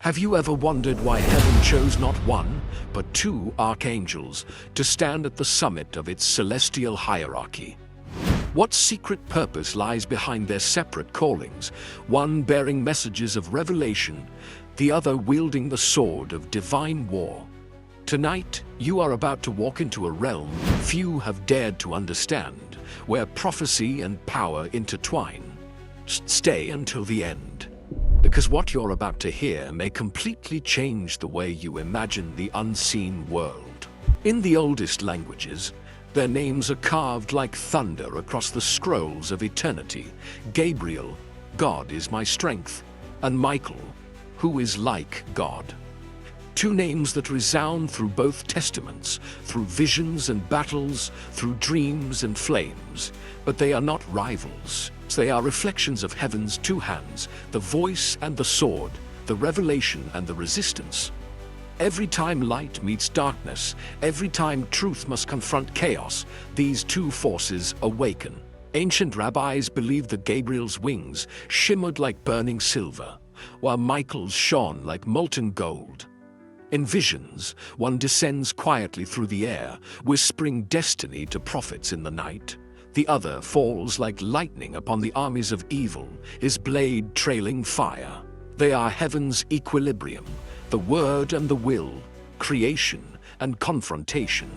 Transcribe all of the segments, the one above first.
Have you ever wondered why heaven chose not one, but two archangels to stand at the summit of its celestial hierarchy? What secret purpose lies behind their separate callings, one bearing messages of revelation, the other wielding the sword of divine war? Tonight, you are about to walk into a realm few have dared to understand, where prophecy and power intertwine. Stay until the end, because what you're about to hear may completely change the way you imagine the unseen world. In the oldest languages, their names are carved like thunder across the scrolls of eternity. Gabriel, God is my strength, and Michael, who is like God. Two names that resound through both testaments, through visions and battles, through dreams and flames. But they are not rivals. They are reflections of heaven's two hands, the voice and the sword, the revelation and the resistance. Every time light meets darkness, every time truth must confront chaos, these two forces awaken. Ancient rabbis believed that Gabriel's wings shimmered like burning silver, while Michael's shone like molten gold. In visions, one descends quietly through the air, whispering destiny to prophets in the night. The other falls like lightning upon the armies of evil, his blade trailing fire. They are heaven's equilibrium, the word and the will, creation and confrontation.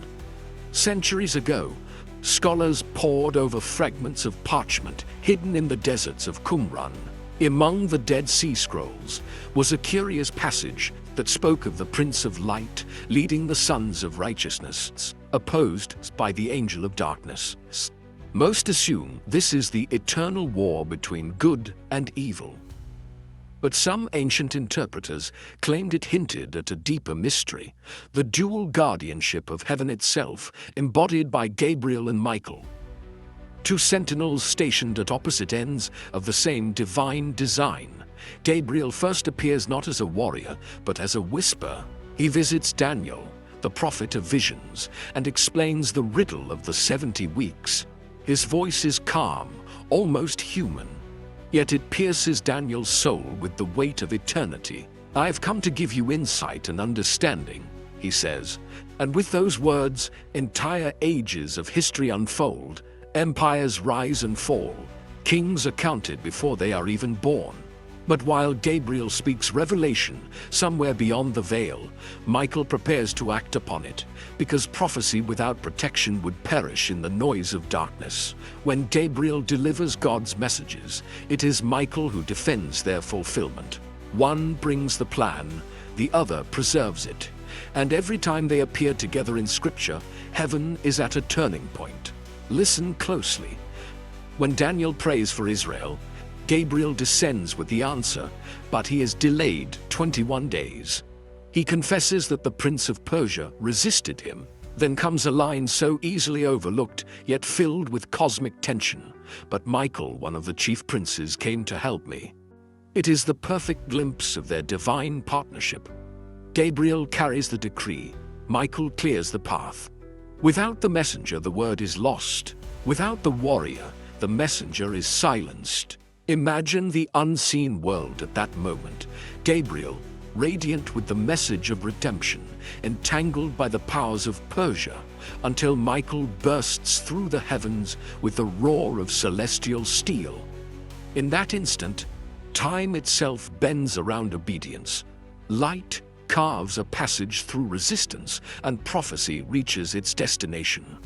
Centuries ago, scholars pored over fragments of parchment hidden in the deserts of Qumran. Among the Dead Sea Scrolls was a curious passage that spoke of the Prince of Light leading the sons of righteousness, opposed by the angel of darkness. Most assume this is the eternal war between good and evil. But some ancient interpreters claimed it hinted at a deeper mystery, the dual guardianship of heaven itself, embodied by Gabriel and Michael. Two sentinels stationed at opposite ends of the same divine design. Gabriel first appears not as a warrior, but as a whisper. He visits Daniel, the prophet of visions, and explains the riddle of the 70 weeks. His voice is calm, almost human, yet it pierces Daniel's soul with the weight of eternity. "I have come to give you insight and understanding," he says, and with those words, entire ages of history unfold. Empires rise and fall. Kings are counted before they are even born. But while Gabriel speaks revelation somewhere beyond the veil, Michael prepares to act upon it, because prophecy without protection would perish in the noise of darkness. When Gabriel delivers God's messages, it is Michael who defends their fulfillment. One brings the plan, the other preserves it. And every time they appear together in Scripture, heaven is at a turning point. Listen closely. When Daniel prays for Israel, Gabriel descends with the answer, but he is delayed 21 days. He confesses that the prince of Persia resisted him. Then comes a line so easily overlooked, yet filled with cosmic tension. "But Michael, one of the chief princes, came to help me." It is the perfect glimpse of their divine partnership. Gabriel carries the decree, Michael clears the path. Without the messenger, the word is lost. Without the warrior, the messenger is silenced. Imagine the unseen world at that moment. Gabriel, radiant with the message of redemption, entangled by the powers of Persia, until Michael bursts through the heavens with the roar of celestial steel. In that instant, time itself bends around obedience. Light carves a passage through resistance, and prophecy reaches its destination.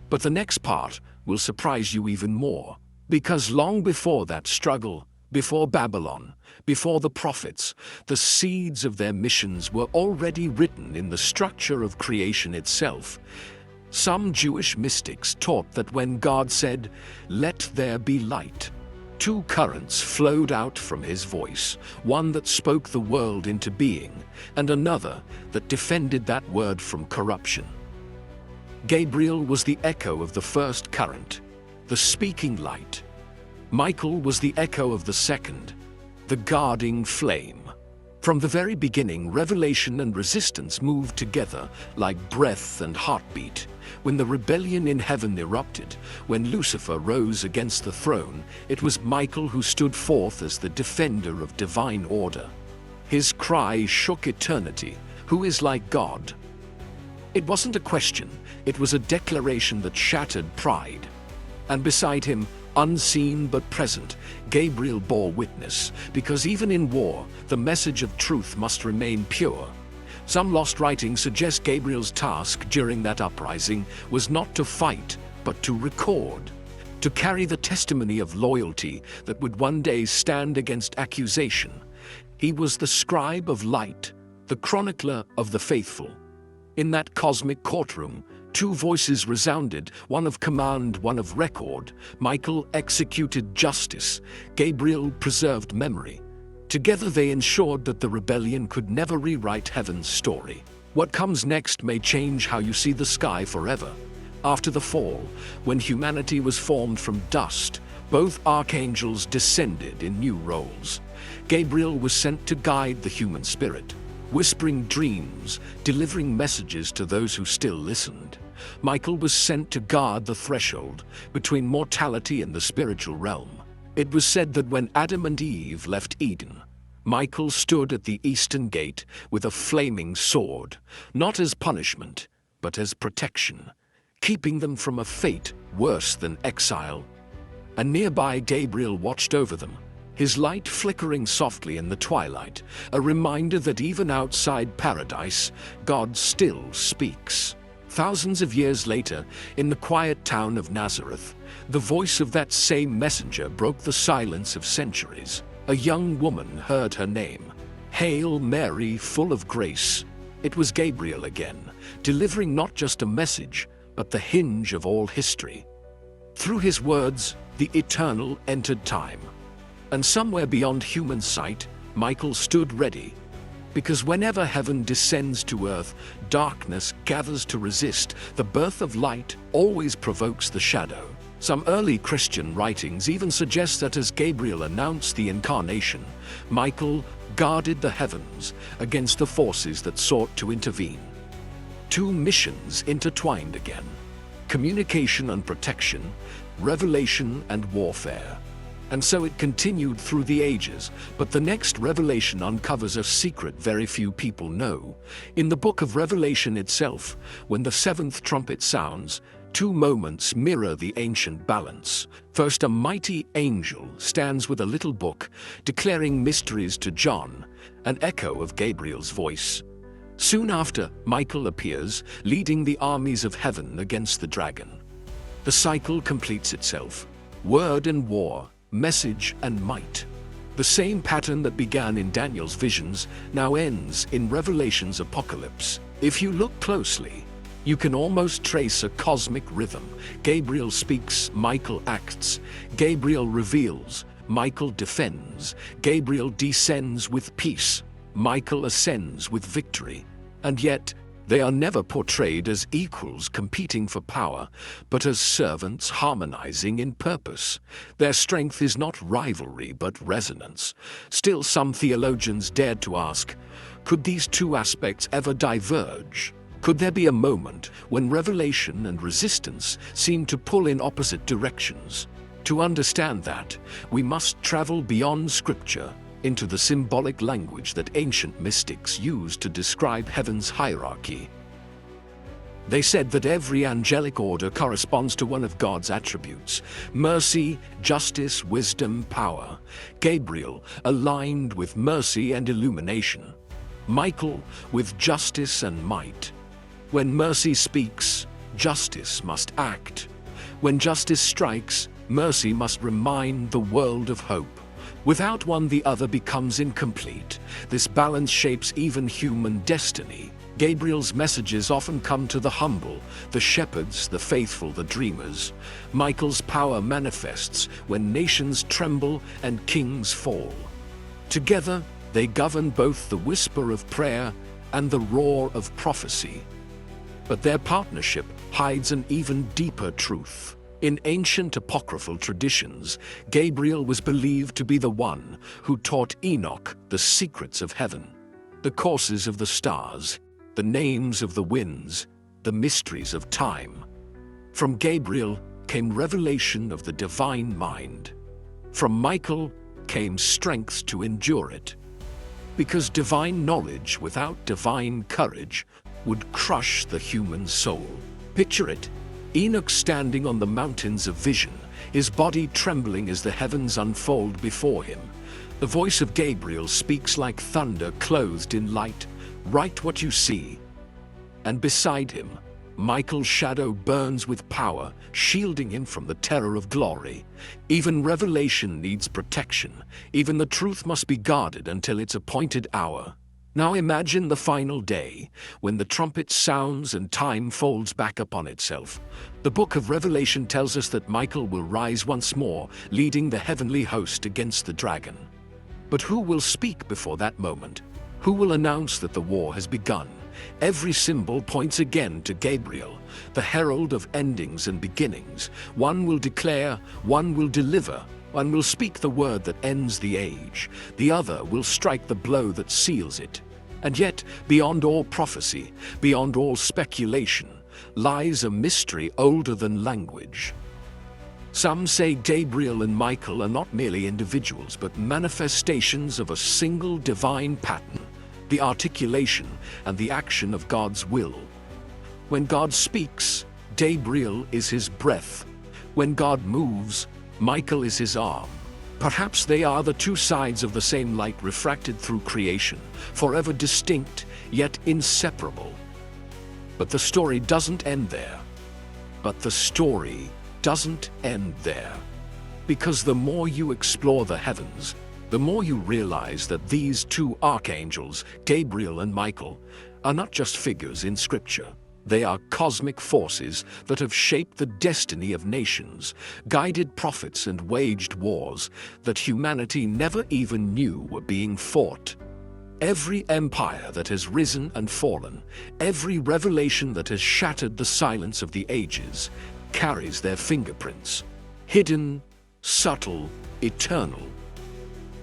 But the next part will surprise you even more. Because long before that struggle, before Babylon, before the prophets, the seeds of their missions were already written in the structure of creation itself. Some Jewish mystics taught that when God said, "Let there be light," two currents flowed out from his voice, one that spoke the world into being, and another that defended that word from corruption. Gabriel was the echo of the first current, the speaking light. Michael was the echo of the second, the guarding flame. From the very beginning, revelation and resistance moved together like breath and heartbeat. When the rebellion in heaven erupted, when Lucifer rose against the throne, it was Michael who stood forth as the defender of divine order. His cry shook eternity. Who is like God? It wasn't a question, it was a declaration that shattered pride. And beside him, unseen but present, Gabriel bore witness, because even in war, the message of truth must remain pure. Some lost writings suggest Gabriel's task during that uprising was not to fight, but to record, to carry the testimony of loyalty that would one day stand against accusation. He was the scribe of light, the chronicler of the faithful. In that cosmic courtroom, two voices resounded, one of command, one of record. Michael executed justice, Gabriel preserved memory. Together they ensured that the rebellion could never rewrite heaven's story. What comes next may change how you see the sky forever. After the fall, when humanity was formed from dust, both archangels descended in new roles. Gabriel was sent to guide the human spirit, whispering dreams, delivering messages to those who still listened. Michael was sent to guard the threshold between mortality and the spiritual realm. It was said that when Adam and Eve left Eden, Michael stood at the eastern gate with a flaming sword, not as punishment, but as protection, keeping them from a fate worse than exile. And nearby Gabriel watched over them, his light flickering softly in the twilight, a reminder that even outside paradise, God still speaks. Thousands of years later, in the quiet town of Nazareth, the voice of that same messenger broke the silence of centuries. A young woman heard her name. "Hail Mary, full of grace." It was Gabriel again, delivering not just a message, but the hinge of all history. Through his words, the eternal entered time. And somewhere beyond human sight, Michael stood ready. Because whenever heaven descends to earth, darkness gathers to resist. The birth of light always provokes the shadow. Some early Christian writings even suggest that as Gabriel announced the incarnation, Michael guarded the heavens against the forces that sought to intervene. Two missions intertwined again: communication and protection, revelation and warfare. And so it continued through the ages, but the next revelation uncovers a secret very few people know. In the book of Revelation itself, when the seventh trumpet sounds, two moments mirror the ancient balance. First, a mighty angel stands with a little book, declaring mysteries to John, an echo of Gabriel's voice. Soon after, Michael appears, leading the armies of heaven against the dragon. The cycle completes itself: word and war, message and might. The same pattern that began in Daniel's visions now ends in Revelation's apocalypse. If you look closely, you can almost trace a cosmic rhythm. Gabriel speaks, Michael acts. Gabriel reveals, Michael defends. Gabriel descends with peace, Michael ascends with victory. And yet, they are never portrayed as equals competing for power, but as servants harmonizing in purpose. Their strength is not rivalry, but resonance. Still, some theologians dared to ask, could these two aspects ever diverge? Could there be a moment when revelation and resistance seem to pull in opposite directions? To understand that, we must travel beyond Scripture into the symbolic language that ancient mystics used to describe heaven's hierarchy. They said that every angelic order corresponds to one of God's attributes: mercy, justice, wisdom, power. Gabriel aligned with mercy and illumination. Michael with justice and might. When mercy speaks, justice must act. When justice strikes, mercy must remind the world of hope. Without one, the other becomes incomplete. This balance shapes even human destiny. Gabriel's messages often come to the humble, the shepherds, the faithful, the dreamers. Michael's power manifests when nations tremble and kings fall. Together, they govern both the whisper of prayer and the roar of prophecy. But their partnership hides an even deeper truth. In ancient apocryphal traditions, Gabriel was believed to be the one who taught Enoch the secrets of heaven, the courses of the stars, the names of the winds, the mysteries of time. From Gabriel came revelation of the divine mind. From Michael came strength to endure it. Because divine knowledge without divine courage would crush the human soul. Picture it. Enoch standing on the mountains of vision, his body trembling as the heavens unfold before him. The voice of Gabriel speaks like thunder clothed in light. Write what you see. And beside him, Michael's shadow burns with power, shielding him from the terror of glory. Even revelation needs protection. Even the truth must be guarded until its appointed hour. Now imagine the final day, when the trumpet sounds and time folds back upon itself. The book of Revelation tells us that Michael will rise once more, leading the heavenly host against the dragon. But who will speak before that moment? Who will announce that the war has begun? Every symbol points again to Gabriel, the herald of endings and beginnings. One will declare, one will deliver, one will speak the word that ends the age, the other will strike the blow that seals it. And yet, beyond all prophecy, beyond all speculation, lies a mystery older than language. Some say Gabriel and Michael are not merely individuals, but manifestations of a single divine pattern, the articulation and the action of God's will. When God speaks, Gabriel is his breath. When God moves, Michael is his arm. Perhaps they are the two sides of the same light refracted through creation, forever distinct, yet inseparable. But the story doesn't end there. Because the more you explore the heavens, the more you realize that these two archangels, Gabriel and Michael, are not just figures in Scripture. They are cosmic forces that have shaped the destiny of nations, guided prophets and waged wars that humanity never even knew were being fought. Every empire that has risen and fallen, every revelation that has shattered the silence of the ages, carries their fingerprints, hidden, subtle, eternal.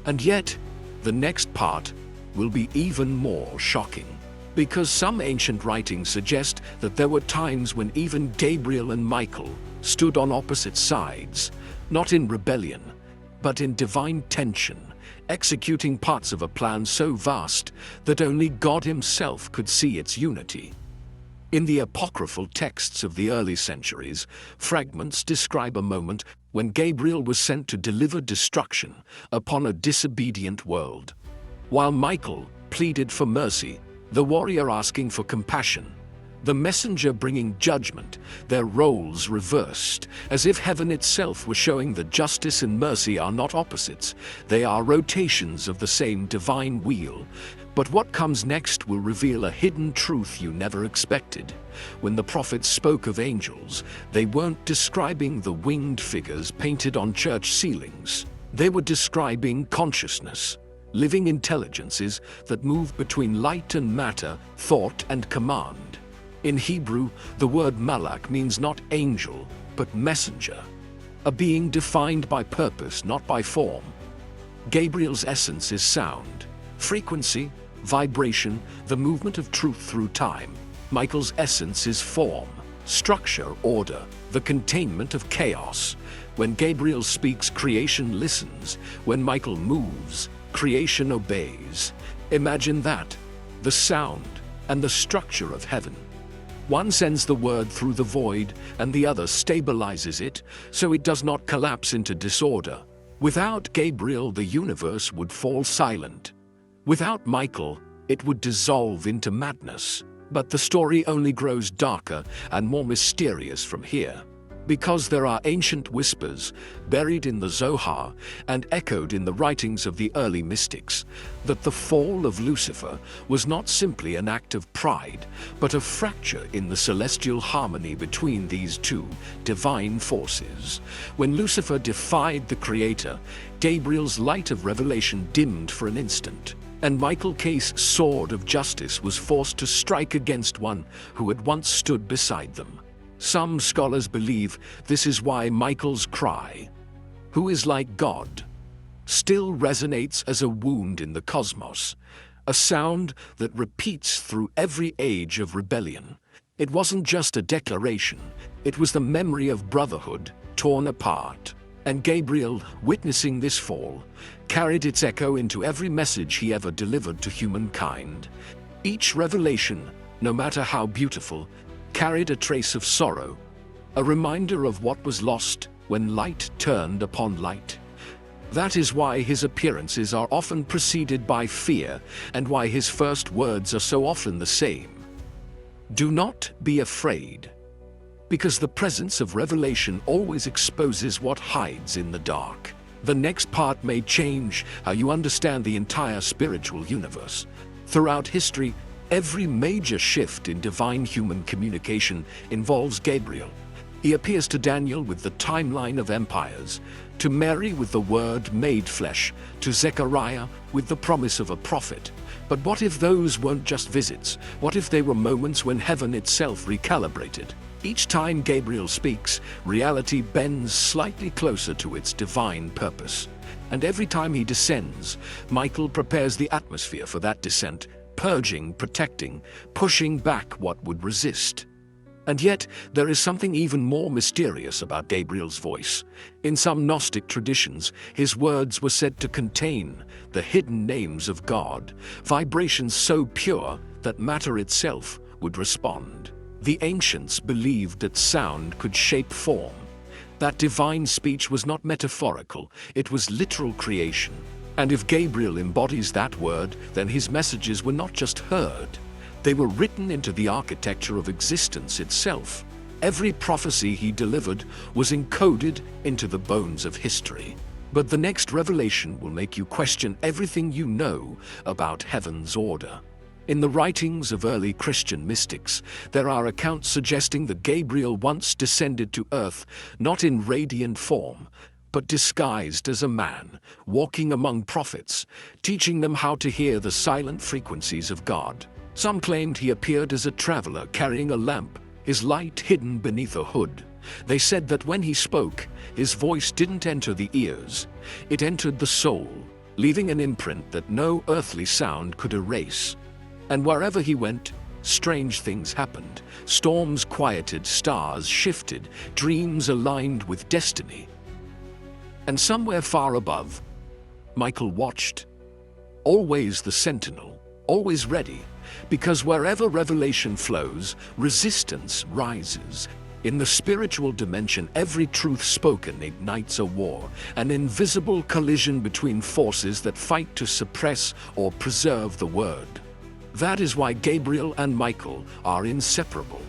And yet, the next part will be even more shocking. Because some ancient writings suggest that there were times when even Gabriel and Michael stood on opposite sides, not in rebellion, but in divine tension, executing parts of a plan so vast that only God himself could see its unity. In the apocryphal texts of the early centuries, fragments describe a moment when Gabriel was sent to deliver destruction upon a disobedient world, while Michael pleaded for mercy, the warrior asking for compassion, the messenger bringing judgment, their roles reversed, as if heaven itself were showing that justice and mercy are not opposites, they are rotations of the same divine wheel. But what comes next will reveal a hidden truth you never expected. When the prophets spoke of angels, they weren't describing the winged figures painted on church ceilings. They were describing consciousness, living intelligences that move between light and matter, thought and command. In Hebrew, the word malach means not angel, but messenger, a being defined by purpose, not by form. Gabriel's essence is sound, frequency, vibration, the movement of truth through time. Michael's essence is form, structure, order, the containment of chaos. When Gabriel speaks, creation listens. When Michael moves, creation obeys. Imagine that, the sound and the structure of heaven. One sends the word through the void, and the other stabilizes it, so it does not collapse into disorder. Without Gabriel, the universe would fall silent. Without Michael, it would dissolve into madness. But the story only grows darker and more mysterious from here. Because there are ancient whispers, buried in the Zohar and echoed in the writings of the early mystics, that the fall of Lucifer was not simply an act of pride, but a fracture in the celestial harmony between these two divine forces. When Lucifer defied the Creator, Gabriel's light of revelation dimmed for an instant, and Michael's sword of justice was forced to strike against one who had once stood beside them. Some scholars believe this is why Michael's cry, "Who is like God?" still resonates as a wound in the cosmos, a sound that repeats through every age of rebellion. It wasn't just a declaration, it was the memory of brotherhood torn apart. And Gabriel, witnessing this fall, carried its echo into every message he ever delivered to humankind. Each revelation, no matter how beautiful, carried a trace of sorrow, a reminder of what was lost when light turned upon light. That is why his appearances are often preceded by fear, and why his first words are so often the same. Do not be afraid, because the presence of revelation always exposes what hides in the dark. The next part may change how you understand the entire spiritual universe. Throughout history, every major shift in divine human communication involves Gabriel. He appears to Daniel with the timeline of empires, to Mary with the Word made flesh, to Zechariah with the promise of a prophet. But what if those weren't just visits? What if they were moments when heaven itself recalibrated? Each time Gabriel speaks, reality bends slightly closer to its divine purpose. And every time he descends, Michael prepares the atmosphere for that descent, purging, protecting, pushing back what would resist. And yet, there is something even more mysterious about Gabriel's voice. In some Gnostic traditions, his words were said to contain the hidden names of God, vibrations so pure that matter itself would respond. The ancients believed that sound could shape form. That divine speech was not metaphorical, it was literal creation. And if Gabriel embodies that word, then his messages were not just heard. They were written into the architecture of existence itself. Every prophecy he delivered was encoded into the bones of history. But the next revelation will make you question everything you know about heaven's order. In the writings of early Christian mystics, there are accounts suggesting that Gabriel once descended to earth, not in radiant form, but disguised as a man, walking among prophets, teaching them how to hear the silent frequencies of God. Some claimed he appeared as a traveler carrying a lamp, his light hidden beneath a hood. They said that when he spoke, his voice didn't enter the ears, it entered the soul, leaving an imprint that no earthly sound could erase. And wherever he went, strange things happened. Storms quieted, stars shifted, dreams aligned with destiny. And somewhere far above, Michael watched, always the sentinel, always ready, because wherever revelation flows, resistance rises. In the spiritual dimension, every truth spoken ignites a war, an invisible collision between forces that fight to suppress or preserve the word. That is why Gabriel and Michael are inseparable.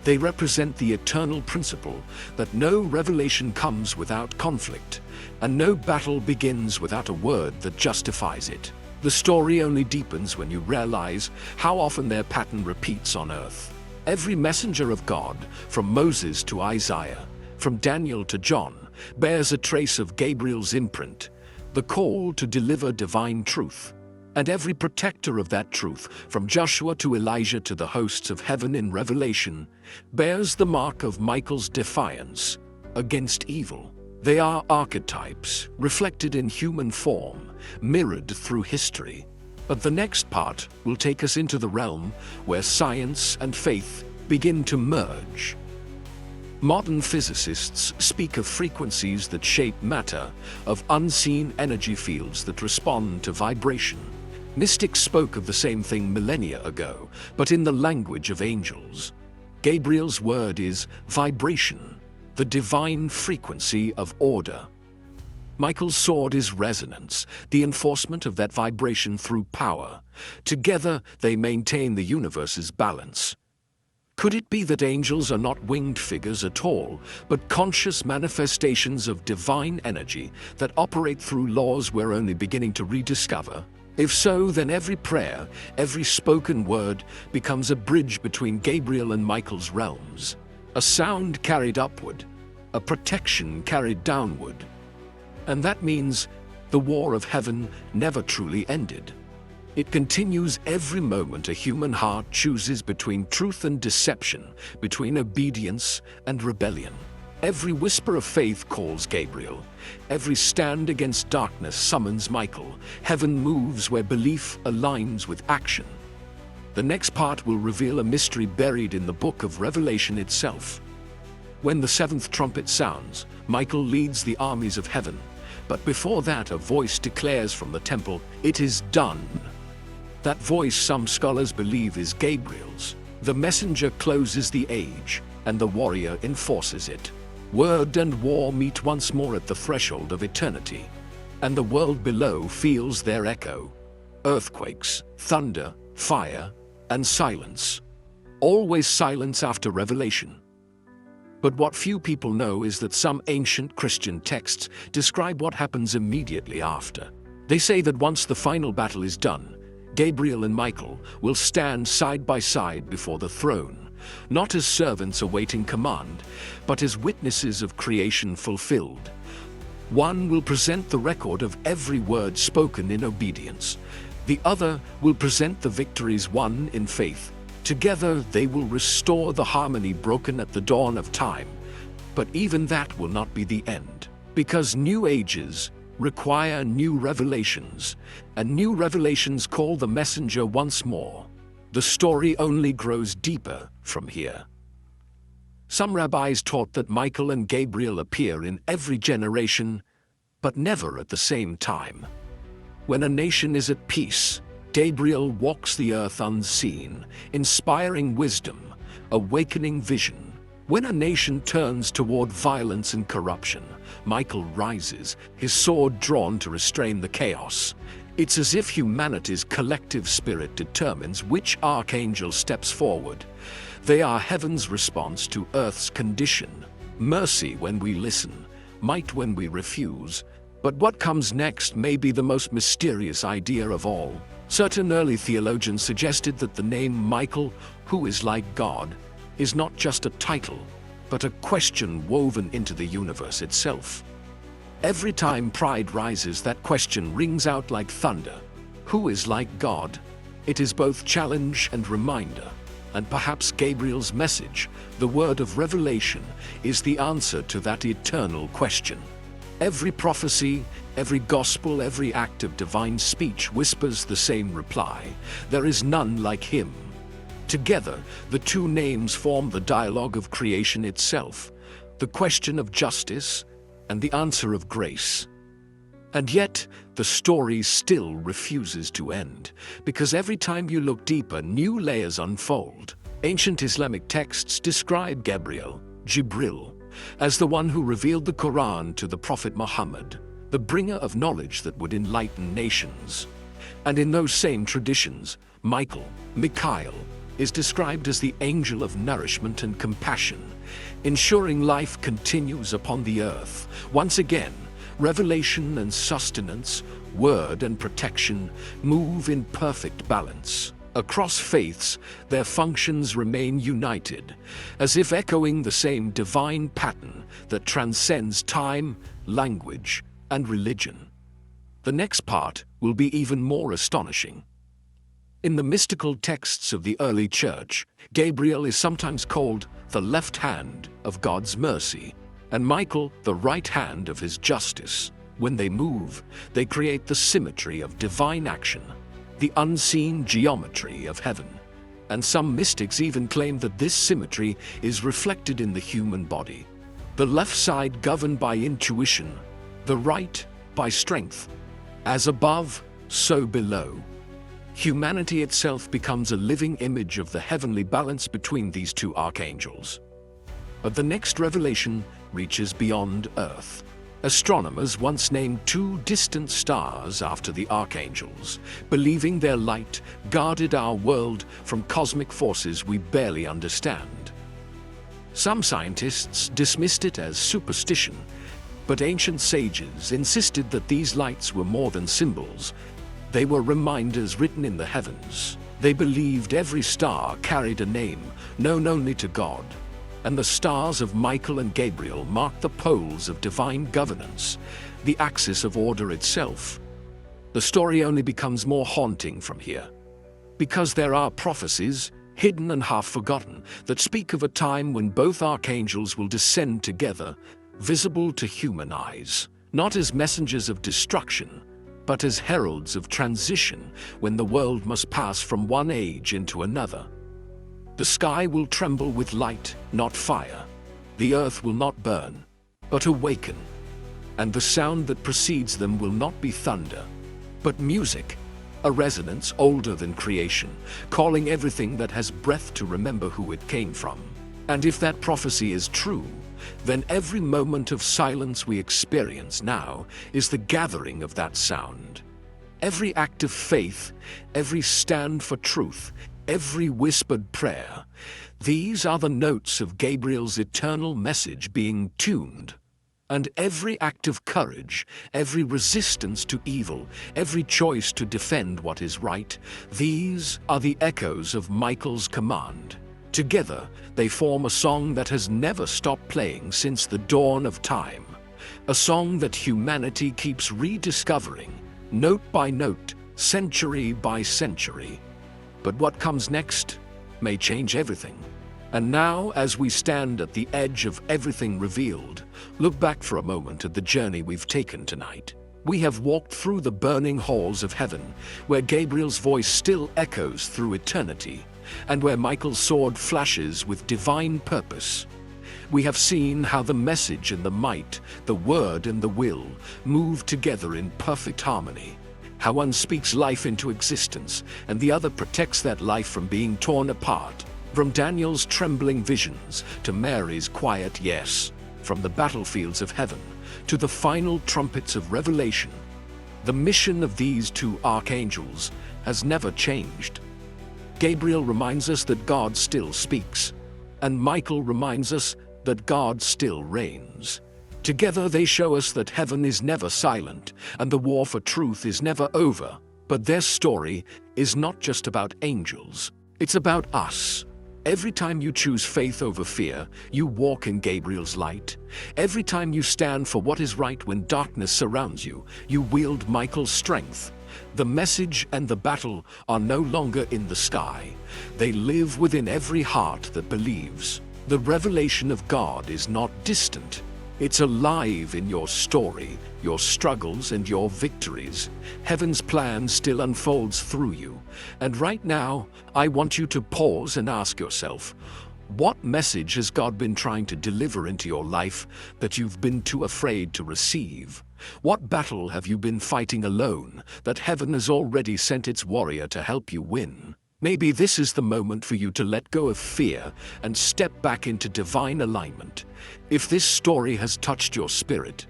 They represent the eternal principle that no revelation comes without conflict, and no battle begins without a word that justifies it. The story only deepens when you realize how often their pattern repeats on earth. Every messenger of God, from Moses to Isaiah, from Daniel to John, bears a trace of Gabriel's imprint, the call to deliver divine truth. And every protector of that truth, from Joshua to Elijah to the hosts of heaven in Revelation, bears the mark of Michael's defiance against evil. They are archetypes, reflected in human form, mirrored through history. But the next part will take us into the realm where science and faith begin to merge. Modern physicists speak of frequencies that shape matter, of unseen energy fields that respond to vibration. Mystics spoke of the same thing millennia ago, but in the language of angels. Gabriel's word is vibration, the divine frequency of order. Michael's sword is resonance, the enforcement of that vibration through power. Together, they maintain the universe's balance. Could it be that angels are not winged figures at all, but conscious manifestations of divine energy that operate through laws we're only beginning to rediscover? If so, then every prayer, every spoken word becomes a bridge between Gabriel and Michael's realms. A sound carried upward, a protection carried downward. And that means the war of heaven never truly ended. It continues every moment a human heart chooses between truth and deception, between obedience and rebellion. Every whisper of faith calls Gabriel. Every stand against darkness summons Michael. Heaven moves where belief aligns with action. The next part will reveal a mystery buried in the book of Revelation itself. When the seventh trumpet sounds, Michael leads the armies of heaven. But before that, a voice declares from the temple, "It is done." That voice, some scholars believe, is Gabriel's. The messenger closes the age, and the warrior enforces it. Word and war meet once more at the threshold of eternity, and the world below feels their echo. Earthquakes, thunder, fire, and silence. Always silence after revelation. But what few people know is that some ancient Christian texts describe what happens immediately after. They say that once the final battle is done, Gabriel and Michael will stand side by side before the throne, not as servants awaiting command, but as witnesses of creation fulfilled. One will present the record of every word spoken in obedience. The other will present the victories won in faith. Together they will restore the harmony broken at the dawn of time. But even that will not be the end, because new ages require new revelations, and new revelations call the messenger once more. The story only grows deeper from here. Some rabbis taught that Michael and Gabriel appear in every generation, but never at the same time. When a nation is at peace, Gabriel walks the earth unseen, inspiring wisdom, awakening vision. When a nation turns toward violence and corruption, Michael rises, his sword drawn to restrain the chaos. It's as if humanity's collective spirit determines which archangel steps forward. They are heaven's response to earth's condition. Mercy when we listen, might when we refuse. But what comes next may be the most mysterious idea of all. Certain early theologians suggested that the name Michael, who is like God, is not just a title, but a question woven into the universe itself. Every time pride rises, that question rings out like thunder. Who is like God? It is both challenge and reminder. And perhaps Gabriel's message, the word of revelation, is the answer to that eternal question. Every prophecy, every gospel, every act of divine speech whispers the same reply. There is none like him. Together, the two names form the dialogue of creation itself, the question of justice and the answer of grace. And yet, the story still refuses to end, because every time you look deeper, new layers unfold. Ancient Islamic texts describe Gabriel, Jibril, as the one who revealed the Quran to the Prophet Muhammad, the bringer of knowledge that would enlighten nations. And in those same traditions, Michael, is described as the angel of nourishment and compassion, ensuring life continues upon the earth. Once again, revelation and sustenance, word and protection move in perfect balance. Across faiths, their functions remain united, as if echoing the same divine pattern that transcends time, language, and religion. The next part will be even more astonishing. In the mystical texts of the early church, Gabriel is sometimes called the left hand of God's mercy, and Michael the right hand of his justice. When they move, they create the symmetry of divine action, the unseen geometry of heaven. And some mystics even claim that this symmetry is reflected in the human body. The left side governed by intuition, the right by strength. As above, so below. Humanity itself becomes a living image of the heavenly balance between these two archangels. But the next revelation reaches beyond Earth. Astronomers once named two distant stars after the archangels, believing their light guarded our world from cosmic forces we barely understand. Some scientists dismissed it as superstition, but ancient sages insisted that these lights were more than symbols. They were reminders written in the heavens. They believed every star carried a name known only to God. And the stars of Michael and Gabriel mark the poles of divine governance, the axis of order itself. The story only becomes more haunting from here, because there are prophecies, hidden and half forgotten, that speak of a time when both archangels will descend together, visible to human eyes, not as messengers of destruction, but as heralds of transition, when the world must pass from one age into another. The sky will tremble with light, not fire. The earth will not burn, but awaken. And the sound that precedes them will not be thunder, but music, a resonance older than creation, calling everything that has breath to remember who it came from. And if that prophecy is true, then every moment of silence we experience now is the gathering of that sound. Every act of faith, every stand for truth, every whispered prayer, these are the notes of Gabriel's eternal message being tuned. And every act of courage, every resistance to evil, every choice to defend what is right, these are the echoes of Michael's command. Together, they form a song that has never stopped playing since the dawn of time. A song that humanity keeps rediscovering, note by note, century by century. But what comes next may change everything. And now, as we stand at the edge of everything revealed, look back for a moment at the journey we've taken tonight. We have walked through the burning halls of heaven, where Gabriel's voice still echoes through eternity, and where Michael's sword flashes with divine purpose. We have seen how the message and the might, the word and the will, move together in perfect harmony. How one speaks life into existence, and the other protects that life from being torn apart. From Daniel's trembling visions to Mary's quiet yes, from the battlefields of heaven to the final trumpets of revelation, the mission of these two archangels has never changed. Gabriel reminds us that God still speaks, and Michael reminds us that God still reigns. Together they show us that heaven is never silent, and the war for truth is never over. But their story is not just about angels, it's about us. Every time you choose faith over fear, you walk in Gabriel's light. Every time you stand for what is right when darkness surrounds you, you wield Michael's strength. The message and the battle are no longer in the sky. They live within every heart that believes. The revelation of God is not distant. It's alive in your story, your struggles and your victories. Heaven's plan still unfolds through you. And right now, I want you to pause and ask yourself, what message has God been trying to deliver into your life that you've been too afraid to receive? What battle have you been fighting alone that heaven has already sent its warrior to help you win? Maybe this is the moment for you to let go of fear and step back into divine alignment. If this story has touched your spirit,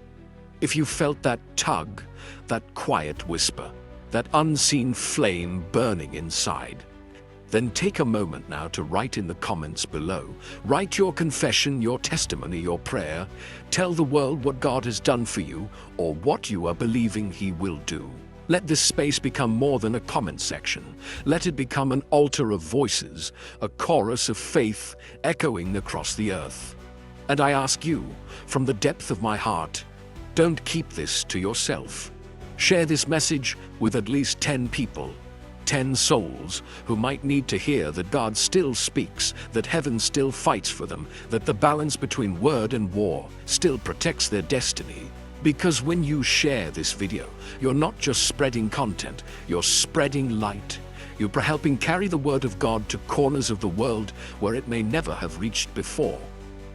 if you felt that tug, that quiet whisper, that unseen flame burning inside, then take a moment now to write in the comments below. Write your confession, your testimony, your prayer. Tell the world what God has done for you or what you are believing He will do. Let this space become more than a comment section. Let it become an altar of voices, a chorus of faith echoing across the earth. And I ask you, from the depth of my heart, don't keep this to yourself. Share this message with at least 10 people, 10 souls who might need to hear that God still speaks, that heaven still fights for them, that the balance between word and war still protects their destiny. Because when you share this video, you're not just spreading content, you're spreading light. You're helping carry the word of God to corners of the world where it may never have reached before.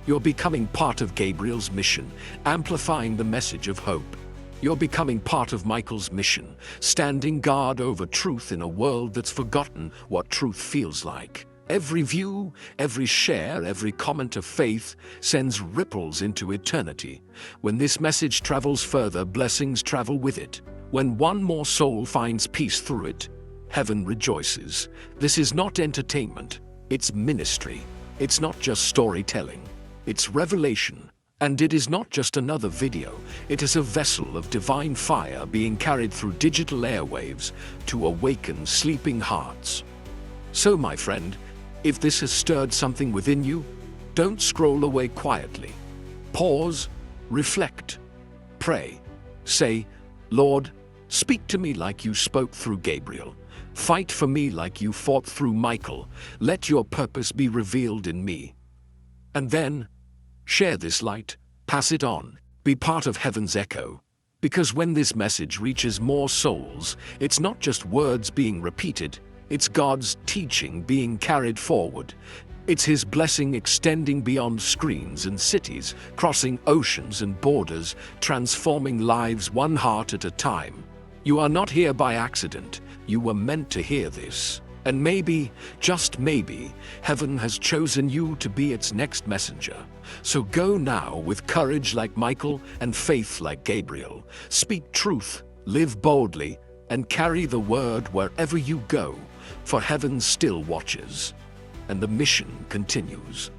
You're becoming part of Gabriel's mission, amplifying the message of hope. You're becoming part of Michael's mission, standing guard over truth in a world that's forgotten what truth feels like. Every view, every share, every comment of faith sends ripples into eternity. When this message travels further, blessings travel with it. When one more soul finds peace through it, heaven rejoices. This is not entertainment, it's ministry. It's not just storytelling, it's revelation. And it is not just another video, it is a vessel of divine fire being carried through digital airwaves to awaken sleeping hearts. So, my friend, if this has stirred something within you, don't scroll away quietly. Pause, reflect, pray. Say, Lord, speak to me like you spoke through Gabriel. Fight for me like you fought through Michael. Let your purpose be revealed in me. And then, share this light, pass it on, be part of heaven's echo. Because when this message reaches more souls, it's not just words being repeated, it's God's teaching being carried forward. It's His blessing extending beyond screens and cities, crossing oceans and borders, transforming lives one heart at a time. You are not here by accident. You were meant to hear this. And maybe, just maybe, heaven has chosen you to be its next messenger. So go now with courage like Michael and faith like Gabriel. Speak truth, live boldly, and carry the word wherever you go, for heaven still watches, and the mission continues.